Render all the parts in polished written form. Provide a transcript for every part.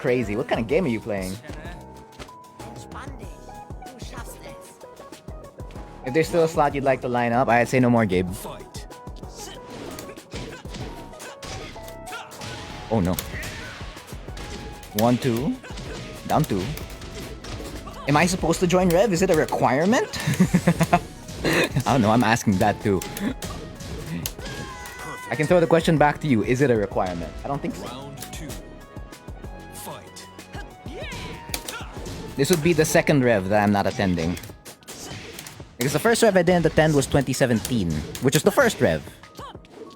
crazy. What kind of game are you playing? If there's still a slot you'd like to line up, I'd say no more, Gabe. Oh no. 1, 2. Down 2. Am I supposed to join Rev? Is it a requirement? I don't know, I'm asking that too. I can throw the question back to you. Is it a requirement? I don't think so. This would be the second Rev that I'm not attending. Because the first Rev I didn't attend was 2017, which was the first Rev.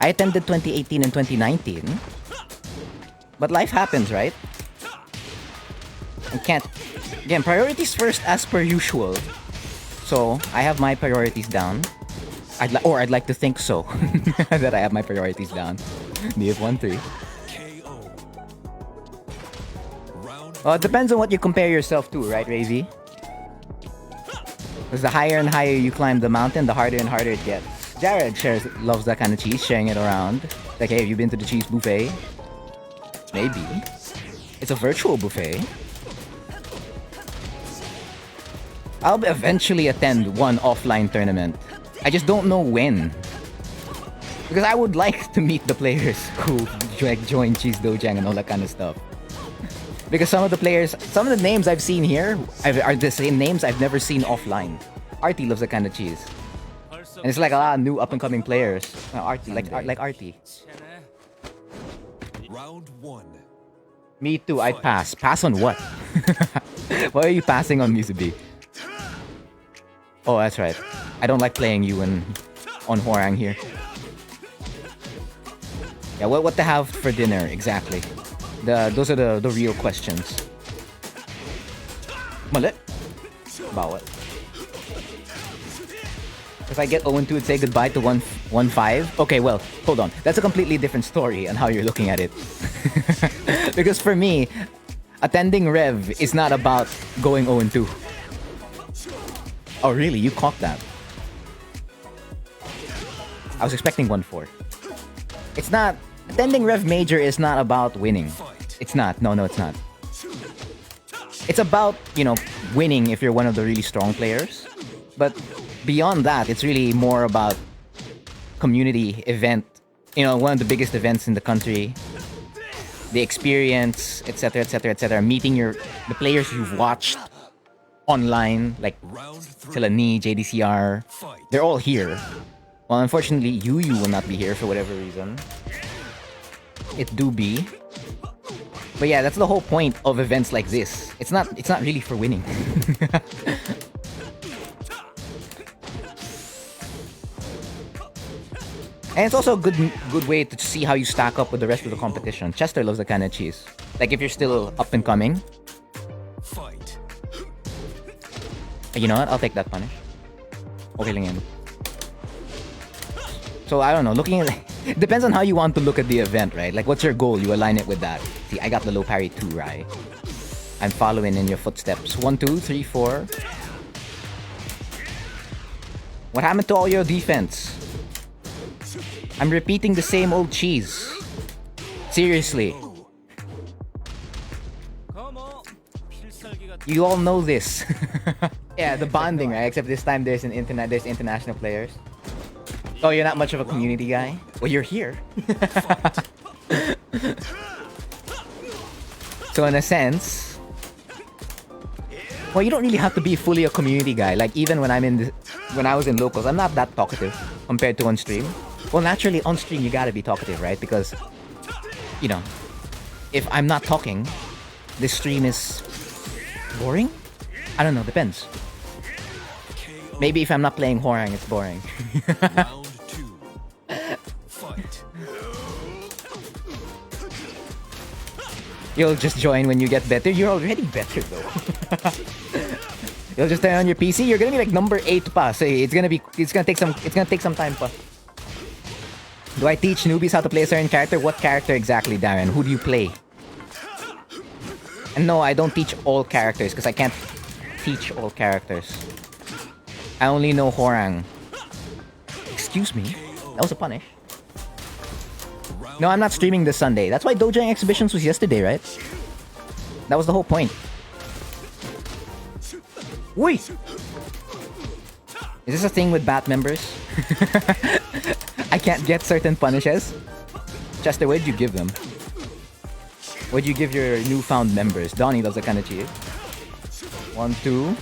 I attended 2018 and 2019. But life happens, right? I can't... Again, priorities first as per usual. So, I have my priorities down. I'd like to think so. That I have my priorities down. DF13. Well, it depends on what you compare yourself to, right, Ravy? Because the higher and higher you climb the mountain, the harder and harder it gets. Jared loves that kind of cheese, sharing it around. Like, hey, have you been to the cheese buffet? Maybe. It's a virtual buffet. I'll eventually attend one offline tournament. I just don't know when. Because I would like to meet the players who join Cheese Dojang and all that kind of stuff. Because some of the names I've seen here are the same names I've never seen offline. Artie loves that kind of cheese. And it's like a lot of new up-and-coming players. Artie, like Artie. Round 1. Me too, I'd pass. Pass on what? Why are you passing on Mizubi? Oh, that's right. I don't like playing you on Hwoarang here. Yeah, what to have for dinner, exactly. Those are the real questions. Mali. Bawat. If I get 0-2 and say goodbye to 1-5? Okay, well, hold on. That's a completely different story on how you're looking at it. Because for me, attending Rev is not about going 0-2. Oh, really? You caught that? I was expecting 1-4. It's not... Attending Rev Major is not about winning. It's not. No, it's not. It's about, winning if you're one of the really strong players. But beyond that, it's really more about community event. One of the biggest events in the country. The experience, etc., etc., etc. Meeting the players you've watched online, like Tilani, JDCR. They're all here. Well, unfortunately, Yu will not be here for whatever reason. It do be. But yeah, that's the whole point of events like this. It's not really for winning. And it's also a good way to see how you stack up with the rest of the competition. Chester loves that kind of cheese. Like if you're still up and coming. You know what? I'll take that punish. Okay lang yan. So I don't know, looking at it depends on how you want to look at the event, right? Like what's your goal? You align it with that. See, I got the low parry too, right? I'm following in your footsteps. 1, 2, 3, 4. What happened to all your defense? I'm repeating the same old cheese. Seriously. You all know this. Yeah, the bonding, right? Except this time there's international players. Oh, you're not much of a community guy? Well, you're here. So in a sense, well, you don't really have to be fully a community guy. Like even when I was in locals, I'm not that talkative compared to on stream. Well, naturally on stream you gotta be talkative, right? Because, if I'm not talking, this stream is boring? I don't know, depends. Maybe if I'm not playing Hwoarang, it's boring. You'll just join when you get better. You're already better though. You'll just turn on your PC. You're gonna be like number 8 pa. So it's gonna take some time pa. Do I teach newbies how to play a certain character? What character exactly, Darren? Who do you play? And no, I don't teach all characters because I can't teach all characters. I only know Hwoarang. Excuse me? That was a punish. No, I'm not streaming this Sunday. That's why Dojang Exhibitions was yesterday, right? That was the whole point. Ui! Is this a thing with bat members? I can't get certain punishes. Chester, what did you give them? What did you give your newfound members? Donnie does that kind of cheat. 1, 2.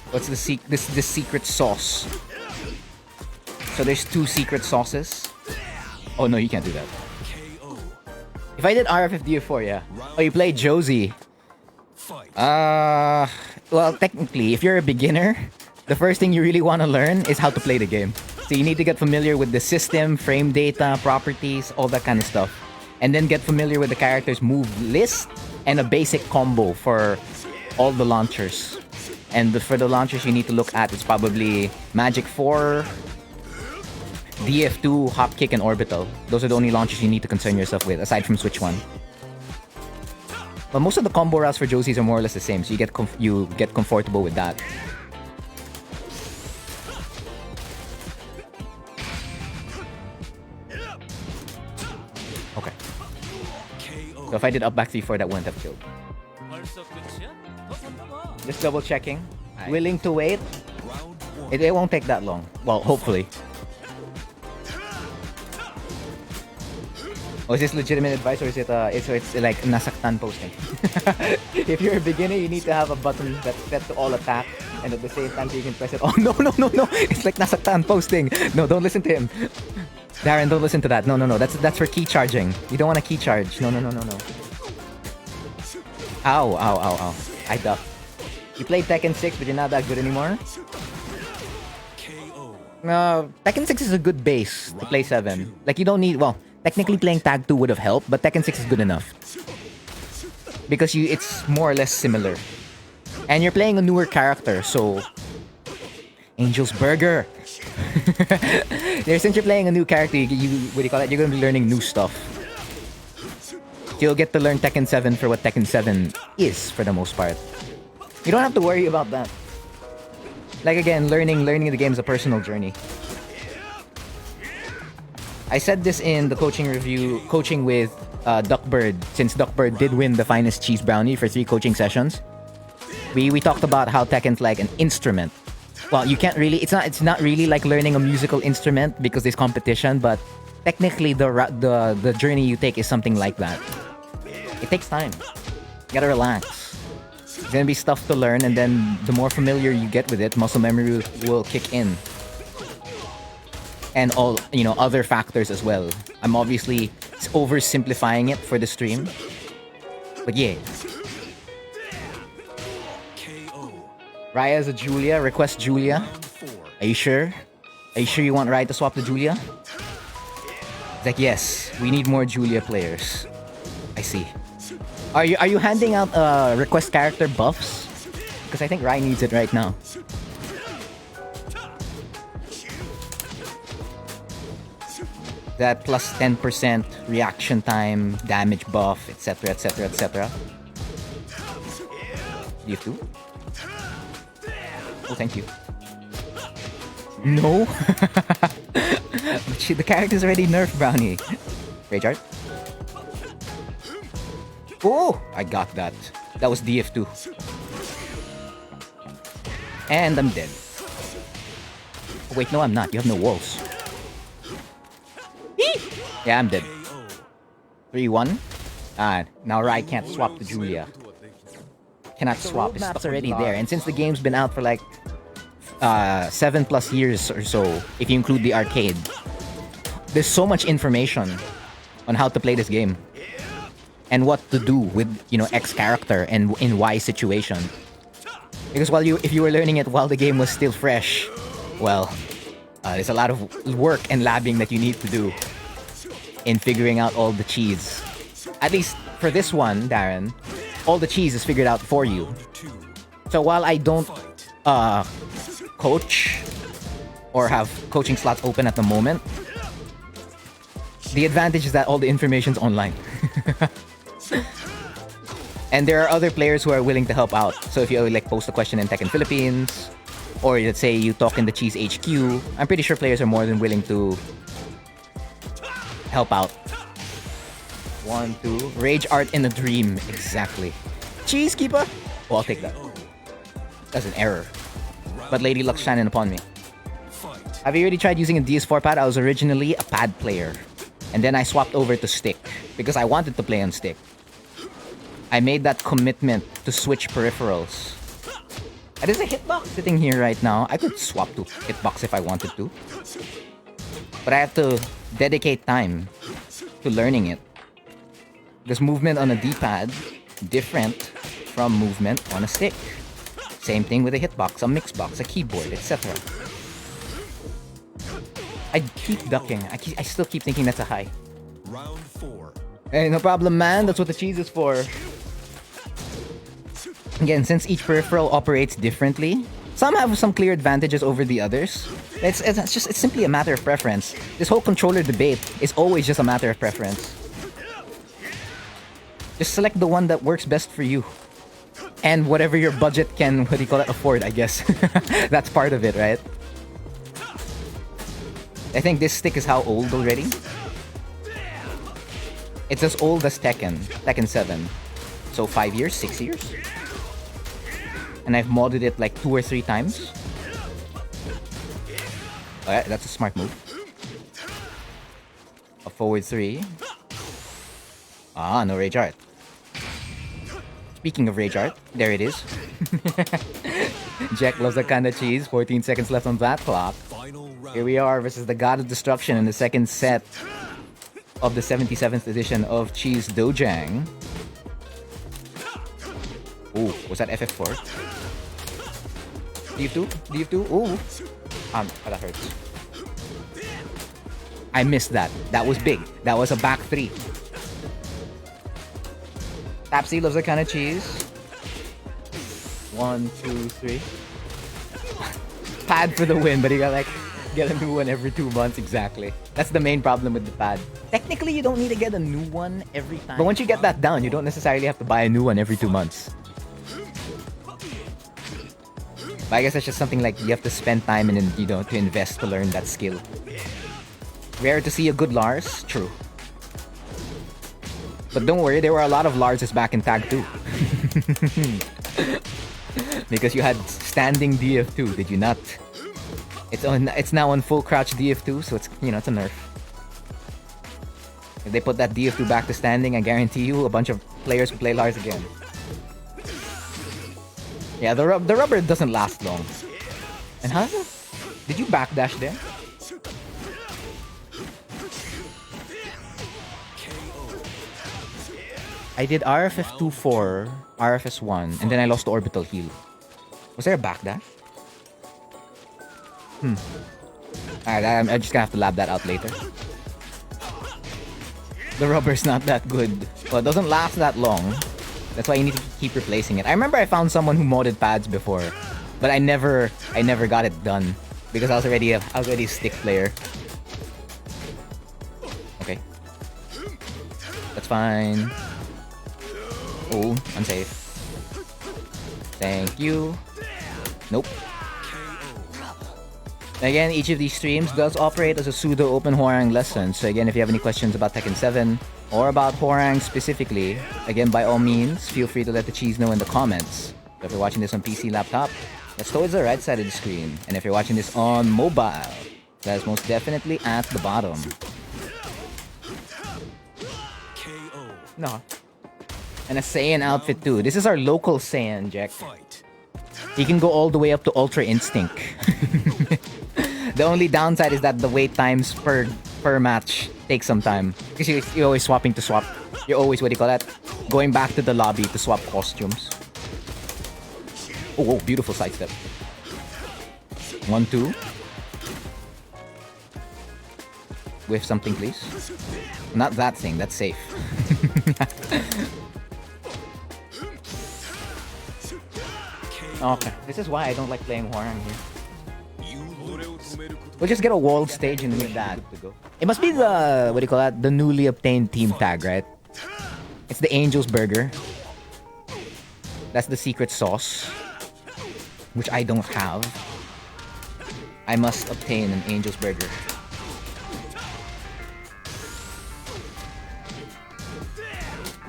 What's the this secret sauce? So there's 2 secret sauces. Oh no, you can't do that. If I did RFF DF4, yeah. Oh, you play Josie. Well, technically, if you're a beginner, the first thing you really want to learn is how to play the game. So you need to get familiar with the system, frame data, properties, all that kind of stuff. And then get familiar with the character's move list and a basic combo for all the launchers. And for the launchers you need to look at, it's probably Magic 4, DF2, Hop Kick, and Orbital. Those are the only launchers you need to concern yourself with, aside from Switch 1. But most of the combo routes for Josies are more or less the same, so you get comfortable with that. Okay. So if I did up back 3-4, that wouldn't have killed. Just double checking. Willing to wait? It won't take that long. Well, hopefully. Oh, is this legitimate advice or is it it's like nasaktan posting? If you're a beginner, you need to have a button that's set to all attack, and at the same time you can press it. Oh no! It's like nasaktan posting. No, don't listen to him. Darren, don't listen to that. No. That's for key charging. You don't want to key charge. No. Ow. I ducked. You played Tekken 6, but you're not that good anymore? No, Tekken 6 is a good base to play 7. Like, you don't need... Well, technically playing Tag 2 would have helped, but Tekken 6 is good enough. Because it's more or less similar. And you're playing a newer character, so... Angel's Burger! Since you're playing a new character, what do you call it? You're gonna be learning new stuff. You'll get to learn Tekken 7 for what Tekken 7 is, for the most part. You don't have to worry about that. Like again, learning the game is a personal journey. I said this in the coaching review, coaching with Duckbird, since Duckbird did win the finest cheese brownie for 3 coaching sessions. We talked about how Tekken's like an instrument. Well, you can't really, it's not really like learning a musical instrument because there's competition, but technically the journey you take is something like that. It takes time. You gotta relax. There's gonna be stuff to learn, and then the more familiar you get with it, muscle memory will kick in. And all, other factors as well. I'm obviously oversimplifying it for the stream. But yeah. Raya's a Julia. Request Julia. Are you sure? Are you sure you want Raya to swap to Julia? It's like, yes, we need more Julia players. I see. Are you handing out request character buffs? Because I think Raya needs it right now. That plus 10% reaction time, damage buff, etc. Do you have 2? Oh, thank you. No? But the character's already nerfed Brownie. Rage Art? Oh! I got that. That was DF2. And I'm dead. Oh, wait, no I'm not. You have no walls. Yeah, I'm dead. 3-1. Now Rai can't swap to Julia. Cannot swap. His stuff's already there. And since the game's been out for like 7+ years or so, if you include the arcade, there's so much information on how to play this game. And what to do with, X character and in Y situation. Because if you were learning it while the game was still fresh, well, there's a lot of work and labbing that you need to do in figuring out all the cheese. At least for this one, Darren, all the cheese is figured out for you. So while I don't coach or have coaching slots open at the moment, the advantage is that all the information's online. And there are other players who are willing to help out. So if you post a question in Tekken Philippines, or let's say you talk in the Cheese HQ, I'm pretty sure players are more than willing to help out. 1, 2. Rage art in a dream. Exactly. Cheese keeper? Oh, I'll take that. That's an error. But Lady Luck's shining upon me. Have you already tried using a DS4 pad? I was originally a pad player. And then I swapped over to stick. Because I wanted to play on stick. I made that commitment to switch peripherals. There's a hitbox sitting here right now. I could swap to hitbox if I wanted to. But I have to dedicate time to learning it. Because movement on a D-pad, different from movement on a stick. Same thing with a hitbox, a mixbox, a keyboard, etc. I keep ducking. I still keep thinking that's a high. Round 4. Hey, no problem, man. That's what the cheese is for. Again, since each peripheral operates differently, some have some clear advantages over the others. It's simply a matter of preference. This whole controller debate is always just a matter of preference. Just select the one that works best for you. And whatever your budget can, what do you call it, afford, I guess. That's part of it, right? I think this stick is how old already? It's as old as Tekken 7. So 5 years, 6 years? And I've modded it like 2 or 3 times. Alright, that's a smart move. A forward 3. Ah, no rage art. Speaking of rage art, there it is. Jack loves that kind of cheese. 14 seconds left on that clock. Here we are versus the God of Destruction in the second set of the 77th edition of Cheese Dojang. Ooh, was that FF4? DF2? DF2? Ooh. That hurts. I missed that. That was big. That was a back 3. Tapsy loves that kind of cheese. 1, 2, 3. Pad for the win, but you gotta like get a new one every 2 months. Exactly. That's the main problem with the pad. Technically, you don't need to get a new one every time. But once you get that down, you don't necessarily have to buy a new one every 2 months. But I guess that's just something like you have to spend time and, you know, to invest to learn that skill. Rare to see a good Lars? True. But don't worry, there were a lot of Larses back in Tag 2. Because you had standing DF2, did you not? It's now on full crouch DF2, so it's, you know, it's a nerf. If they put that DF2 back to standing, I guarantee you a bunch of players will play Lars again. Yeah, the rubber doesn't last long. And how did you backdash there? I did RFF2 4, RFS1, and then I lost the orbital heal. Was there a backdash? Alright, I'm just gonna have to lab that out later. The rubber's not that good. Well, it doesn't last that long. That's why you need to keep replacing it. I remember I found someone who modded pads before, but I never got it done because I was already a stick player. Okay, that's fine. Oh, unsafe. Thank you. Nope. Again, each of these streams does operate as a pseudo open Hwoarang lesson. So again, if you have any questions about Tekken 7 or about Hwoarang specifically, again, by all means, feel free to let the cheese know in the comments. So if you're watching this on PC, laptop, that's towards the right side of the screen. And if you're watching this on mobile, that is most definitely at the bottom. No. And a Saiyan outfit too. This is our local Saiyan, Jack. He can go all the way up to Ultra Instinct. The only downside is that the wait times per match take some time. Because you're always swapping to swap. You're always, what do you call that? Going back to the lobby to swap costumes. Oh, beautiful sidestep. 1, 2. Whiff something, please. Not that thing, that's safe. Okay, this is why I don't like playing Hwoarang here. We'll just get a walled stage and with that. It must be the, what do you call that? The newly obtained team tag, right? It's the Angel's Burger. That's the secret sauce, which I don't have. I must obtain an Angel's Burger.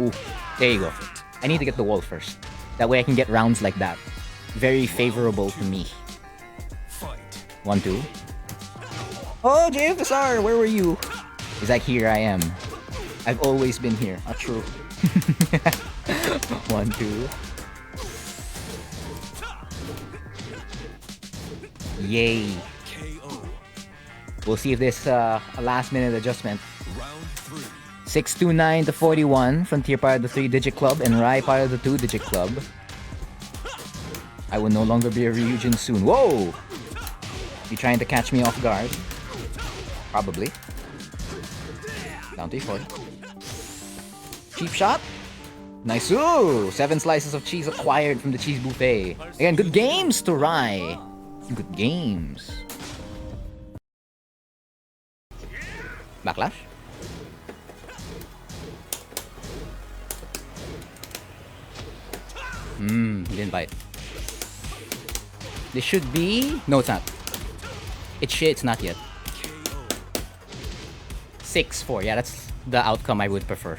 Ooh, there you go. I need to get the wall first. That way I can get rounds like that. Very favorable to me. 1-2. Oh, JFSR, where were you? He's like, here I am. I've always been here. Ah, true. 1-2. Yay. We'll see if this a last minute adjustment. 629 to 41. Frontier part of the 3-digit club and Rai part of the 2-digit club. I will no longer be a Ryujin soon. Whoa! You trying to catch me off guard? Probably. Down to 4. Cheap shot. Nice. Ooh! 7 slices of cheese acquired from the cheese buffet. Again, good games to Rai. Good games. Backlash. He didn't bite. This should be... No, it's not. It's not yet. 6-4. Yeah, that's the outcome I would prefer.